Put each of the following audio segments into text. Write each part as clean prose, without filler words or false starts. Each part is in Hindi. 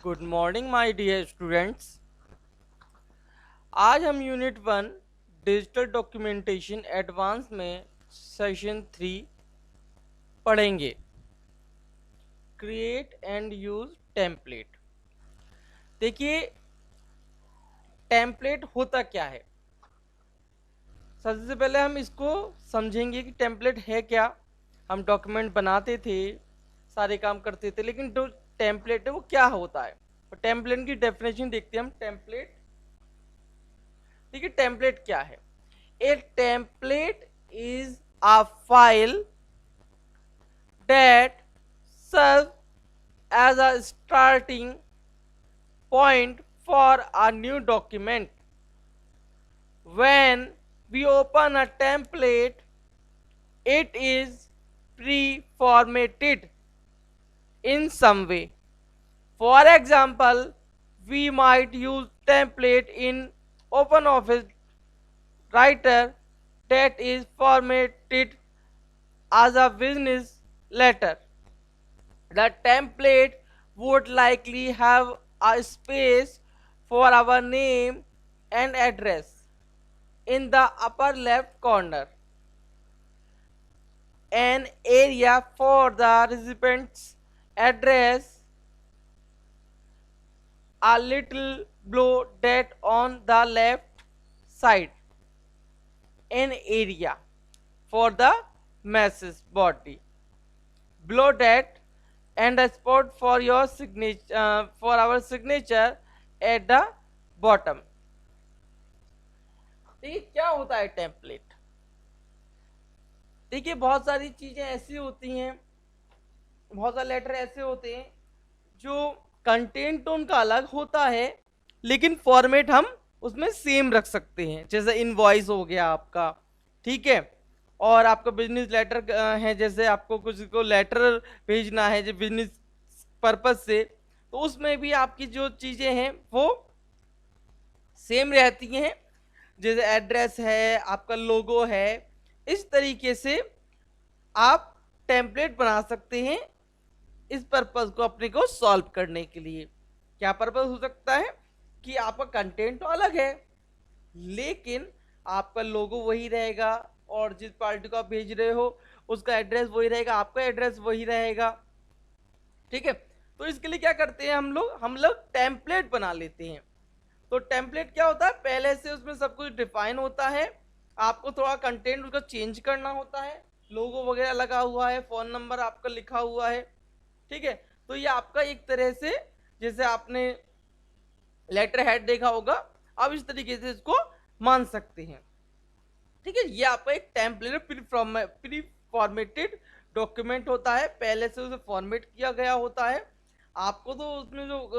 Good morning my dear students. आज हम यूनिट 1 डिजिटल डॉक्यूमेंटेशन एडवांस में सेशन 3 पढ़ेंगे। Create and use template. देखिए, टेम्पलेट होता क्या है। सबसे पहले हम इसको समझेंगे कि टेम्पलेट है क्या। हम डॉक्यूमेंट बनाते थे, सारे काम करते थे, लेकिन जो टेम्पलेट है वो क्या होता है। और टेम्पलेट की डेफिनेशन देखते हैं हम। टेम्पलेट, देखिए टेम्पलेट क्या है। A template is a file that serves as a starting point for a new document. When we open a template, it is pre-formatted in some way. For example, we might use template in OpenOffice Writer that is formatted as a business letter. The template would likely have a space for our name and address in the upper left corner, an area for the recipient's address a little below that on the left side, an area for the message body below that, and a spot for your signature, for our signature at the bottom. देखिए क्या होता है टेम्पलेट। देखिए बहुत सारी चीजें ऐसी होती हैं, बहुत सारे लेटर ऐसे होते हैं जो कंटेंट तो उनका अलग होता है, लेकिन फॉर्मेट हम उसमें सेम रख सकते हैं। जैसे इनवॉइस हो गया आपका, ठीक है। और आपका बिजनेस लेटर है, जैसे आपको कुछ को लेटर भेजना है जो बिजनेस पर्पज से, तो उसमें भी आपकी जो चीजें हैं वो सेम रहती हैं। जैसे एड्रेस है, आपका लोगो है, इस तरीके से आप टेम्पलेट बना सकते हैं इस पर्पज को अपने को सॉल्व करने के लिए। क्या पर्पज हो सकता है कि आपका कंटेंट तो अलग है, लेकिन आपका लोगो वही रहेगा, और जिस पार्टी को आप भेज रहे हो उसका एड्रेस वही रहेगा, आपका एड्रेस वही रहेगा, ठीक है। तो इसके लिए क्या करते हैं हम लोग टेम्पलेट बना लेते हैं। तो टेम्पलेट क्या होता है, पहले से उसमें सब कुछ डिफाइन होता है, आपको थोड़ा कंटेंट उसका चेंज करना होता है, लोगो वगैरह लगा हुआ है, फोन नंबर आपका लिखा हुआ है, ठीक है। तो ये आपका एक तरह से, जैसे आपने लेटर हेड देखा होगा, आप इस तरीके से इसको मान सकते हैं, ठीक है। ये आपका एक टेम्पलेट प्री फॉर्मेटेड डॉक्यूमेंट होता है, पहले से उसे फॉर्मेट किया गया होता है। आपको तो उसमें जो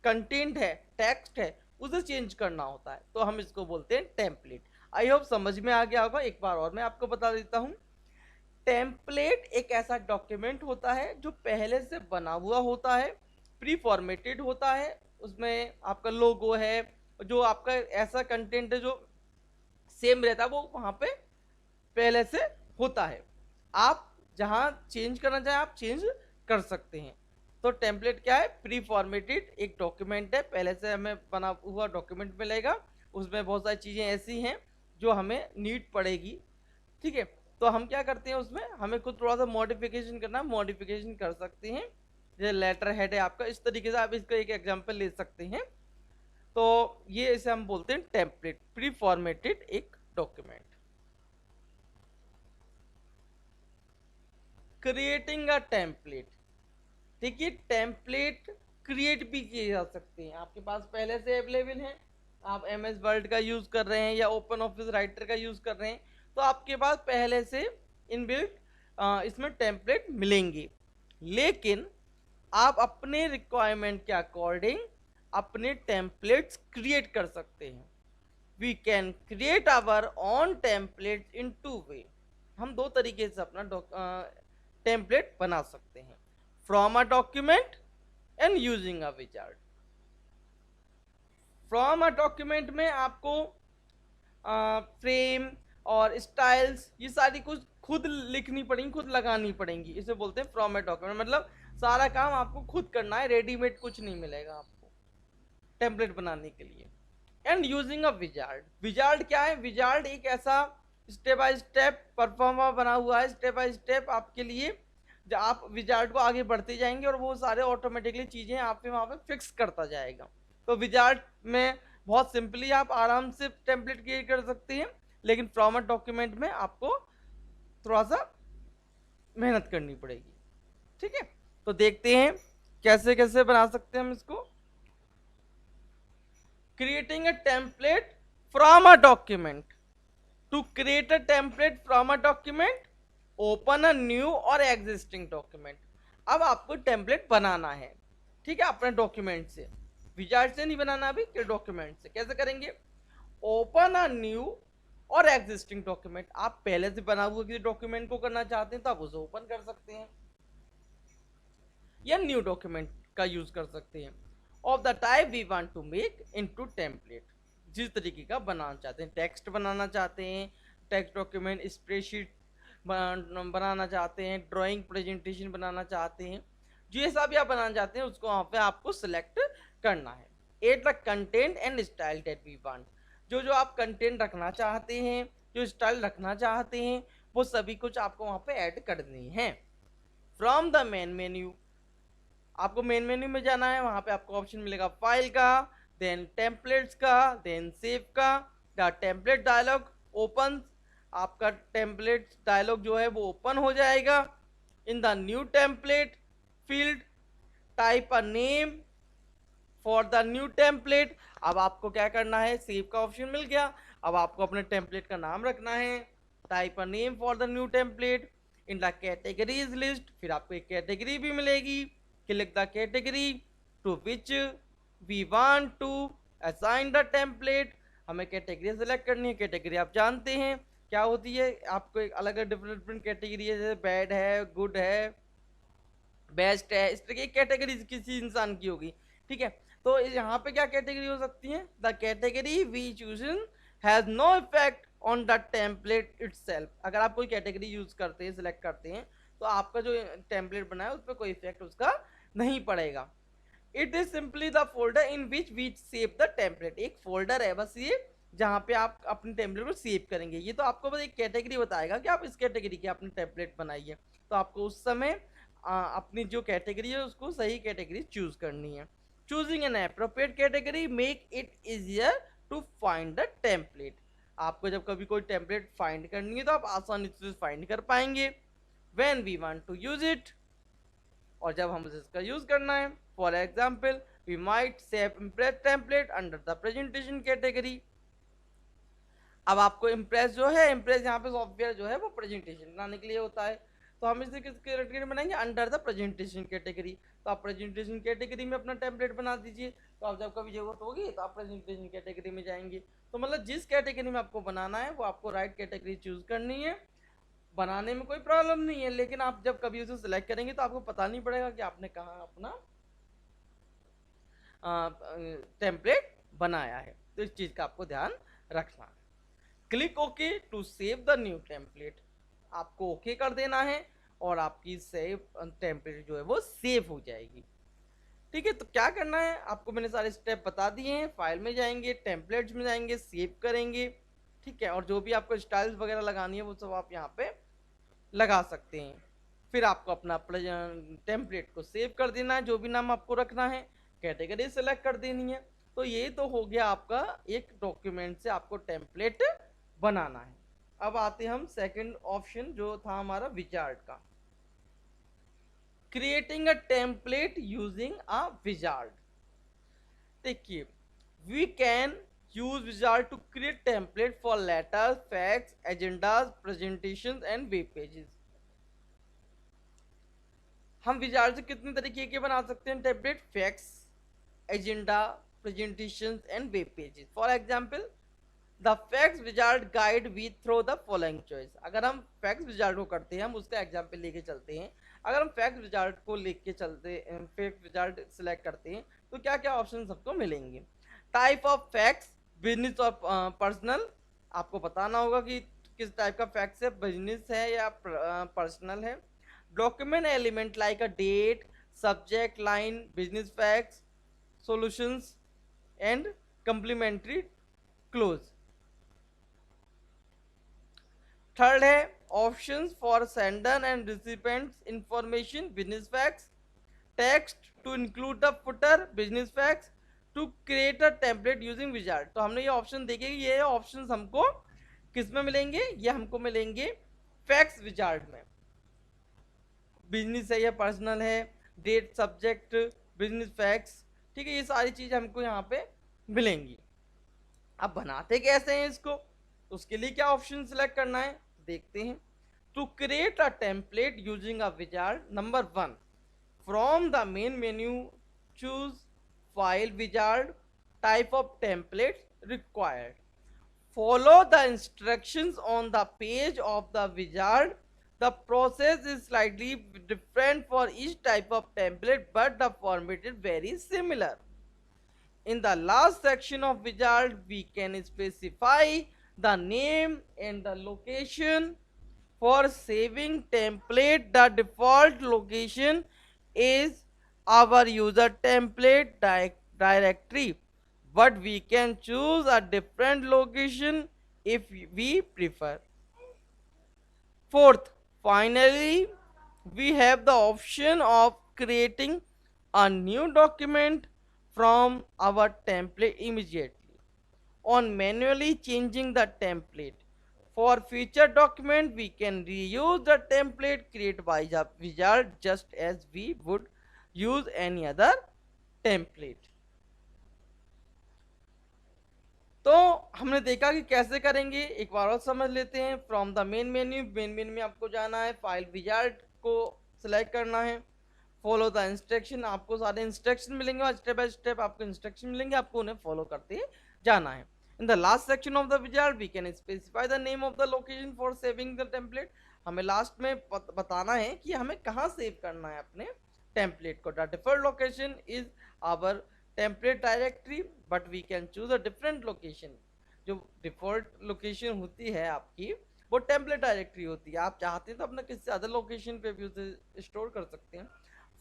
कंटेंट है, टेक्स्ट है, उसे चेंज करना होता है, तो हम इसको बोलते हैं टेम्पलेट। आई होप समझ में आ गया होगा। एक बार और मैं आपको बता देता हूँ। टेम्पलेट एक ऐसा डॉक्यूमेंट होता है जो पहले से बना हुआ होता है, प्री फॉर्मेटेड होता है, उसमें आपका लोगो है, जो आपका ऐसा कंटेंट है जो सेम रहता है, वो वहां पे पहले से होता है। आप जहां चेंज करना चाहें आप चेंज कर सकते हैं। तो टेम्पलेट क्या है, प्री फॉर्मेटेड एक डॉक्यूमेंट है, पहले से हमें बना हुआ डॉक्यूमेंट मिलेगा, उसमें बहुत सारी चीज़ें ऐसी हैं जो हमें नीड पड़ेगी, ठीक है। तो हम क्या करते हैं, उसमें हमें खुद थोड़ा सा मॉडिफिकेशन करना, मॉडिफिकेशन कर सकते हैं। जैसे लेटर हेड है आपका, इस तरीके से आप इसका एक एग्जांपल ले सकते हैं। तो ये इसे हम बोलते हैं टेम्पलेट, प्री फॉर्मेटेड एक डॉक्यूमेंट। Creating a template. देखिए टेम्पलेट क्रिएट भी किए जा सकते हैं, आपके पास पहले से अवेलेबल हैं, आप एम एस वर्ड का यूज़ कर रहे हैं या ओपन ऑफिस राइटर का यूज़ कर रहे हैं, तो आपके पास पहले से इनबिल्ट इसमें टेम्पलेट मिलेंगे। लेकिन आप अपने रिक्वायरमेंट के अकॉर्डिंग अपने टेम्पलेट्स क्रिएट कर सकते हैं। We can create our own template in two way. हम दो तरीके से अपना टेम्पलेट बना सकते हैं, from a document and using a wizard. From a document में आपको फ्रेम और स्टाइल्स ये सारी कुछ खुद लिखनी पड़ेंगी, खुद लगानी पड़ेंगी, इसे बोलते हैं फ्रॉम अ डॉक्यूमेंट। मतलब सारा काम आपको खुद करना है, रेडीमेड कुछ नहीं मिलेगा आपको टेम्पलेट बनाने के लिए। And using a wizard, wizard क्या है? विजार्ड एक ऐसा स्टेप बाय स्टेप परफॉर्मा बना हुआ है, स्टेप बाय स्टेप आपके लिए, जब आप विजार्ड को आगे बढ़ते जाएंगे और वो सारे ऑटोमेटिकली चीजें आप पे वहां पे फिक्स करता जाएगा। तो विजार्ड में बहुत सिंपली आप आराम से टेम्पलेट क्रिएट कर सकते हैं, लेकिन फॉर्मेट डॉक्यूमेंट में आपको थोड़ा सा मेहनत करनी पड़ेगी। ठीक है, तो देखते हैं कैसे कैसे बना सकते हैं हम इसको। Creating a template from a document. To create a template from a document, open a new और एग्जिस्टिंग डॉक्यूमेंट। अब आपको टेम्पलेट बनाना है, ठीक है, अपने डॉक्यूमेंट से, विजार्ड से नहीं बनाना अभी, कि डॉक्यूमेंट से। कैसे करेंगे? ओपन अ न्यू और एग्जिस्टिंग डॉक्यूमेंट। आप पहले से बना हुआ किसी डॉक्यूमेंट को करना चाहते हैं तो आप उसे ओपन कर सकते हैं, या न्यू डॉक्यूमेंट का यूज कर सकते हैं, of the type we want to make into template. जिस तरीके का बनाना चाहते हैं, टेक्स्ट बनाना चाहते हैं, टेक्स्ट डॉक्यूमेंट, स्प्रेडशीट बनाना चाहते हैं, ड्राइंग प्रेजेंटेशन बनाना चाहते हैं, जैसा भी आप बनाना चाहते हैं उसको वहाँ पे आपको सिलेक्ट करना है। Add the content and style that we want. जो जो आप कंटेंट रखना चाहते हैं, जो स्टाइल रखना चाहते हैं, वो सभी कुछ आपको वहाँ पे ऐड करनी है। फ्रॉम द मेन मेन्यू, आपको मेन मेन्यू में जाना है, वहां पे आपको ऑप्शन मिलेगा फाइल का, देन टेम्पलेट्स का, देन सेव का। द टेम्पलेट डायलॉग ओपन, आपका टेम्पलेट डायलॉग जो है वो ओपन हो जाएगा। In the new template field, type a name for the new template. अब आपको क्या करना है, सेव का ऑप्शन मिल गया, अब आपको अपने टेम्पलेट का नाम रखना है, type a name for the new template. In the categories list, फिर आपको एक कैटेगरी भी मिलेगी, click the category to which we want to assign the template. हमें कैटेगरी सेलेक्ट करनी है, कैटेगरी आप जानते हैं क्या होती है, आपको एक अलग डिफरेंट डिफरेंट कैटेगरी है, जैसे बैड है, गुड है, बेस्ट है, इस तरह की कैटेगरी किसी इंसान की होगी। ठीक है, तो यहाँ पे क्या कैटेगरी हो सकती है? The category we chosen has no effect on the template itself. अगर आप कोई कैटेगरी यूज करते हैं, सिलेक्ट करते हैं, तो आपका जो टेम्पलेट बना है उस पर कोई इफेक्ट उसका नहीं पड़ेगा। It is simply the folder in which we save the template. एक फोल्डर है बस ये, जहाँ पे आप अपने टेम्पलेट को सेव करेंगे। ये तो आपको बस एक कैटेगरी बताएगा कि आप इस कैटेगरी की आपने टेम्पलेट बनाई है, तो आपको उस समय अपनी जो कैटेगरी है उसको सही कैटेगरी चूज करनी है। Choosing an appropriate category make it easier to find the template. आपको जब कभी कोई टेम्पलेट फाइंड करनी है तो आप आसानी से फाइंड कर पाएंगे। When we want to use it, और जब हम इसका यूज करना है, for example we might save impress template under the presentation category. अब आपको इम्प्रेस जो है, इम्प्रेस यहाँ पे सॉफ्टवेयर जो है वो प्रेजेंटेशन बनाने के लिए होता है, तो हम इसे किस कैटेगरी में बनाएंगे? Under the presentation category. तो आप प्रेजेंटेशन कैटेगरी में अपना टेम्पलेट बना दीजिए, तो आप जब कभी जरूरत होगी तो आप प्रेजेंटेशन कैटेगरी में जाएंगे। तो मतलब जिस कैटेगरी में आपको बनाना है वो आपको राइट कैटेगरी चूज करनी है, बनाने में कोई प्रॉब्लम नहीं है, लेकिन आप जब कभी उसे सिलेक्ट करेंगे तो आपको पता नहीं पड़ेगा कि आपने कहाँ अपना टेम्पलेट बनाया है। तो इस चीज का आपको ध्यान रखना है। Click okay to save the new template, आपको ओके कर देना है और आपकी सेव टेम्पलेट जो है वो सेव हो जाएगी। ठीक है, तो क्या करना है आपको, मैंने सारे स्टेप बता दिए हैं। फाइल में जाएंगे, टेम्पलेट्स में जाएंगे, सेव करेंगे। ठीक है, और जो भी आपको स्टाइल्स वगैरह लगानी है वो सब आप यहाँ पे लगा सकते हैं। फिर आपको अपना टेम्पलेट को सेव कर देना है, जो भी नाम आपको रखना है, कैटेगरी सेलेक्ट कर देनी है। तो ये तो हो गया आपका एक डॉक्यूमेंट से आपको टेम्पलेट बनाना है। अब आते हम सेकंड ऑप्शन जो था हमारा विजार्ड का, creating a template using a wizard. देखिए, we can use wizard to create template for letters, facts, agendas, presentations and web pages. हम विजार्ड से कितने तरीके के बना सकते हैं template? Facts, agenda, presentations and web pages. For example the facts wizard guide we through the following choice. अगर हम फैक्ट्स विजार्ड को करते हैं, हम उसका एग्जांपल लेके चलते हैं। अगर हम फैक्ट्स विजार्ड को लेके चलते, फैक्ट्स विजार्ड सिलेक्ट करते हैं, तो क्या क्या ऑप्शन सबको मिलेंगे? टाइप ऑफ फैक्ट्स, बिजनेस और पर्सनल। आपको बताना होगा कि किस टाइप का फैक्ट्स है, बिजनेस है या पर्सनल है। Document element like a date, subject line, business facts, solutions, and complementary close. Third है options for sender and recipients information, business facts, text to include the footer, business facts, to create a template using wizard. तो हमने ये ऑप्शन देखे, ये ऑप्शंस हमको किस में मिलेंगे, ये हमको मिलेंगे फैक्ट्स विजार्ड में। बिजनेस है या पर्सनल है, डेट, सब्जेक्ट, बिजनेस फैक्ट्स, ठीक है, ये सारी चीज हमको यहाँ पे मिलेंगी। अब बनाते कैसे हैं इसको, उसके लिए क्या ऑप्शन सिलेक्ट करना है देखते हैं। To create a template using a wizard, number 1, from the main menu choose file wizard, type of template required, follow the instructions on the page of the wizard. The process is slightly different for each type of template, but the format is very similar. In the last section of wizard, we can specify the name and the location. For saving template, the default location is our user template directory, but we can choose a different location if we prefer. Fourth, finally, we have the option of creating a new document from our template immediately on manually changing the template. For future document, we can reuse the template created by the wizard just as we would use any other template. तो हमने देखा कि कैसे करेंगे, एक बार और समझ लेते हैं। फ्रॉम द मेन मेन्यू में आपको जाना है, फाइल विजार्ड को सिलेक्ट करना है, फॉलो द इंस्ट्रक्शन, आपको सारे इंस्ट्रक्शन मिलेंगे और स्टेप बाय स्टेप आपको इंस्ट्रक्शन मिलेंगे, आपको उन्हें फॉलो करते जाना है। In the last section of the wizard we can specify the name of the location for saving the template. हमें लास्ट में बताना है कि हमें कहाँ सेव करना है अपने टेम्पलेट को। The default location is our template directory, but we can choose a different location. जो डिफॉल्ट लोकेशन होती है आपकी वो टेम्पलेट डायरेक्टरी होती है, आप चाहते हैं तो अपना किसी अदर लोकेशन पे भी उसे स्टोर कर सकते हैं।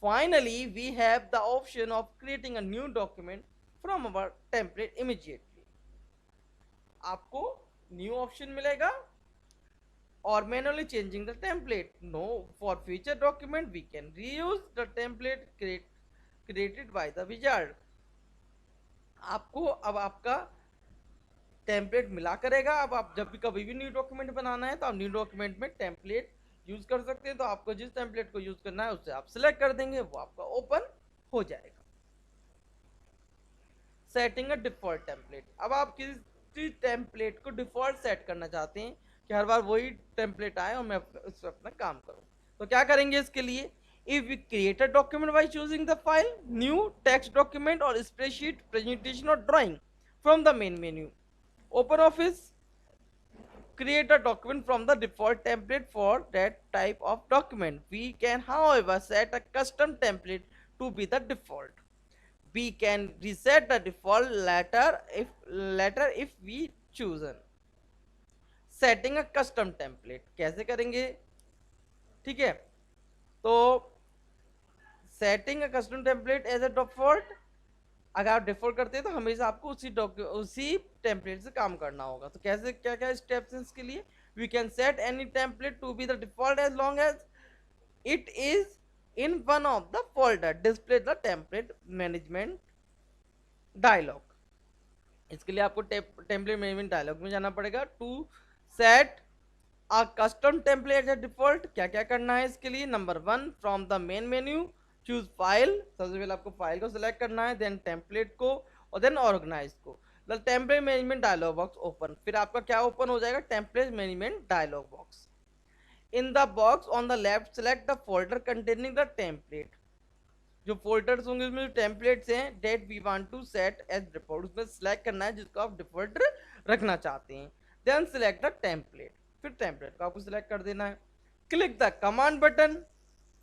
Finally we have the option of creating a new document from our template immediately. आपको न्यू ऑप्शन मिलेगा और manually changing the template no. For future document we can reuse the template created by the wizard. आपको अब आपका टेम्पलेट मिला करेगा। अब आप जब भी कभी भी न्यू डॉक्यूमेंट बनाना है तो आप न्यू डॉक्यूमेंट में टेम्पलेट यूज कर सकते हैं। तो आपको जिस टेम्पलेट को यूज करना है उससे आप सिलेक्ट कर देंगे, वो आपका ओपन हो जाएगा। सेटिंग अ डिफॉल्ट टेम्पलेट, अब आप किसी टेम्पलेट को डिफॉल्ट सेट करना चाहते हैं कि हर बार वही टेम्पलेट आए और मैं उस पर अपना काम करूं, तो क्या करेंगे इसके लिए। If we create a document by choosing the file, new, text document और स्प्रेडशीट, प्रेजेंटेशन और drawing from the main menu, Open Office, create a document from the default template for that type of document. We can, however, set a custom template to be the default. We can reset the default later if we choose. Setting a custom template कैसे करेंगे, ठीक है। तो setting a custom template as a default, अगर आप डिफॉल्ट करते हैं तो हमेशा आपको उसी टेम्पलेट से काम करना होगा। तो कैसे, क्या क्या स्टेप्स हैं इसके लिए। We can set any template to be the default as long as it is in one of the folder display the template management dialog. इसके लिए आपको टेम्पलेट मैनेजमेंट डायलॉग में जाना पड़ेगा। To set a custom template as default, क्या क्या करना है इसके लिए। Number 1, from the main menu choose file, सबसे पहले आपको फाइल को सिलेक्ट करना है, देन टेम्पलेट को और देन ऑर्गेनाइज को। The template management dialog box open, फिर आपका क्या ओपन हो जाएगा, template management dialog box. In the box on the left select the folder containing the template. जो फोल्डर्स होंगे उसमें जो टेम्पलेट्स हैं that we want to set as default, उसमें सिलेक्ट करना है जिसको आप डिफॉल्ट रखना चाहते हैं। देन सिलेक्ट द टेम्पलेट, फिर टेम्पलेट को आपको सिलेक्ट कर देना है। क्लिक द कमांड बटन,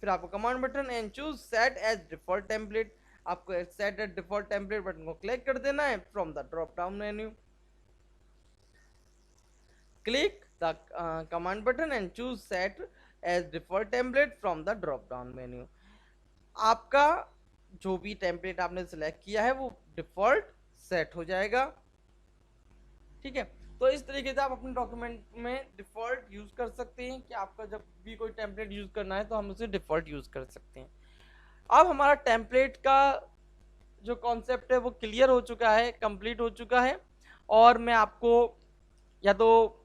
फिर आपको command button and choose set as default template, आपको set as default template button को क्लिक कर देना है from the drop down menu. Click the command button and choose set as default template from the drop down menu. आपका जो भी टेम्पलेट आपने सिलेक्ट किया है वो डिफॉल्ट सेट हो जाएगा। ठीक है, तो इस तरीके से आप अपने डॉक्यूमेंट में डिफॉल्ट यूज कर सकते हैं कि आपका जब भी कोई टेम्पलेट यूज करना है तो हम उसे डिफॉल्ट यूज कर सकते हैं। अब हमारा टेम्पलेट का जो कॉन्सेप्ट है वो क्लियर हो चुका है, कंप्लीट हो चुका है, और मैं आपको या तो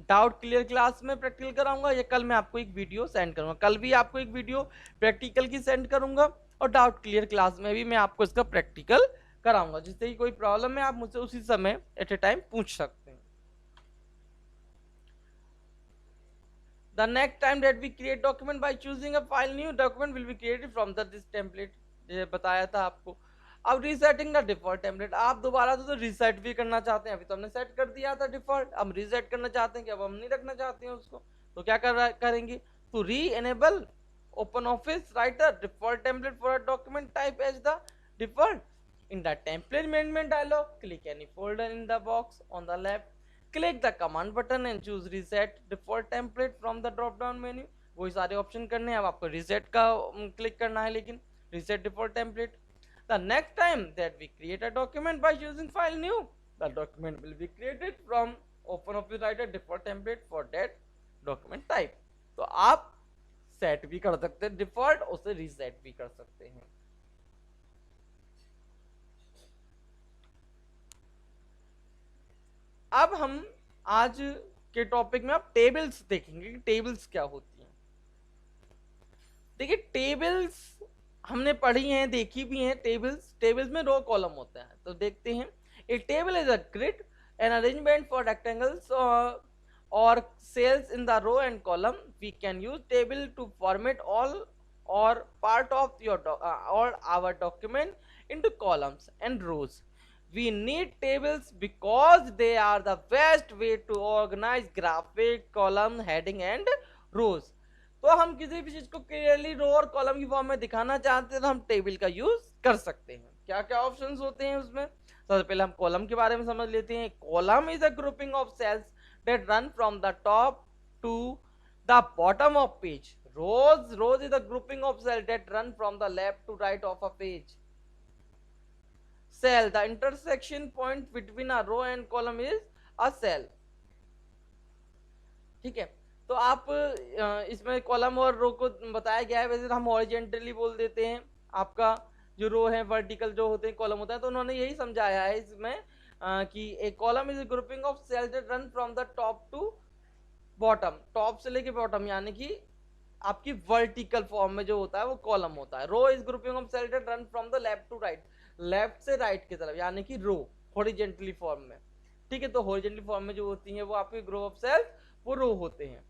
डाउट क्लियर क्लास में प्रैक्टिकल कराऊंगा या कल मैं आपको एक वीडियो सेंड करूंगा। कल भी आपको एक वीडियो प्रैक्टिकल की सेंड करूंगा और डाउट क्लियर क्लास में भी मैं आपको इसका प्रैक्टिकल कराऊंगा, जिससे कि कोई प्रॉब्लम है आप मुझसे उसी समय एट ए टाइम पूछ सकते हैं। The next time that we create document by choosing a file, new document will be created from this template। ये बताया था आपको। अब रीसेटिंग द डिफॉल्ट टेम्पलेट, आप दोबारा तो रीसेट भी करना चाहते हैं, अभी तो हमने सेट कर दिया था डिफॉल्ट, अब रीसेट करना चाहते हैं कि अब हम नहीं रखना चाहते हैं उसको, तो क्या करेंगे, तो re enable Open Office Writer default template for a document type as the default in the template management dialog, click any folder in the box on the left, click the command button and choose reset default template from the drop down menu। वही सारे ऑप्शन करने हैं, अब आपको reset का क्लिक करना है, लेकिन reset default template। The next time that we create a document by choosing file new, the document will be created from OpenOffice Writer default template for that document type। तो आप सेट भी कर सकते हैं डिफॉल्ट, उसे रीसेट भी कर सकते हैं। अब हम आज के टॉपिक में अब टेबल्स देखेंगे कि टेबल्स क्या होती हैं। देखिए टेबल्स हमने पढ़ी हैं, देखी भी हैं। टेबल्स में रो कॉलम होता है, तो देखते हैं। A table is a grid an arrangement for rectangles और cells in the row and column. We can use table to format all or part of your or our document into columns and rows। We need tables because they are the best way to organize graphic, column, heading and rows। तो हम किसी भी चीज को क्लियरली रो और कॉलम की फॉर्म में दिखाना चाहते हैं तो हम टेबल का यूज कर सकते हैं। क्या क्या ऑप्शंस होते हैं उसमें, सबसे पहले हम कॉलम के बारे में समझ लेते हैं। Column is a grouping of cells that run from the top to the bottom of page. rows is a grouping of cells that run from the left to right of a page। cell, the intersection point between a row and column is a cell। ठीक है, तो आप इसमें कॉलम और रो को बताया गया है, वैसे तो हम हॉरिजेंटली बोल देते हैं। आपका जो रो है वर्टिकल जो होते हैं कॉलम होता है, तो उन्होंने यही समझाया है इसमें कि एक column is a grouping of cells that run from the top to bottom, top से लेके बॉटम, यानी कि आपकी वर्टिकल फॉर्म में जो होता है वो कॉलम होता है। Row is grouping of cell that run from the left to right, left से राइट की तरफ, यानी कि रो हॉरिजेंटली फॉर्म में। ठीक है, तो हॉरिजेंटली फॉर्म में जो होती है वो आपके ग्रुप ऑफ सेल्स वो रो होते हैं।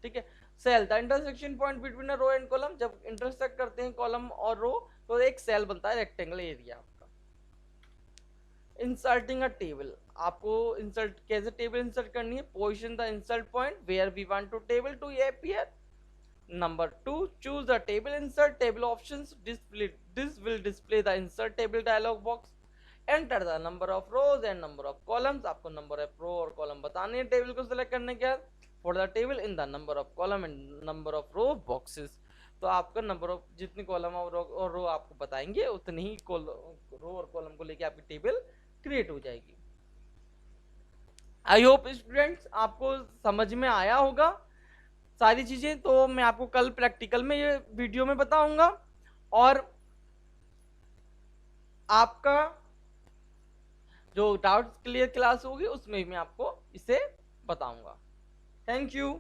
ठीक है, cell the intersection point between a row and column, जब इंटरसेक्ट करते हैं कॉलम और रो तो एक सेल बनता है, रेक्टेंगल एरिया आपका। इंसर्टिंग अ टेबल, आपको इंसर्ट कैसे टेबल इंसर्ट करनी है। Position the insert point where we want to table to appear. Number 2, choose the table insert table options। This will display the insert table dialog box। Enter the number of rows and number of columns। आपको number of row और column बताने हैं टेबल को select करने के बाद। For the table in the number of column and number of row boxes। तो आपका नंबर ऑफ जितनी कॉलम और रो आपको बताएंगे उतनी ही रो और कॉलम को लेके आपकी टेबल क्रिएट हो जाएगी। आई होप स्टूडेंट्स आपको समझ में आया होगा सारी चीजें। तो मैं आपको कल प्रैक्टिकल में ये वीडियो में बताऊंगा और आपका जो डाउट क्लियर क्लास होगी उसमें मैं आपको इसे बताऊंगा। Thank you.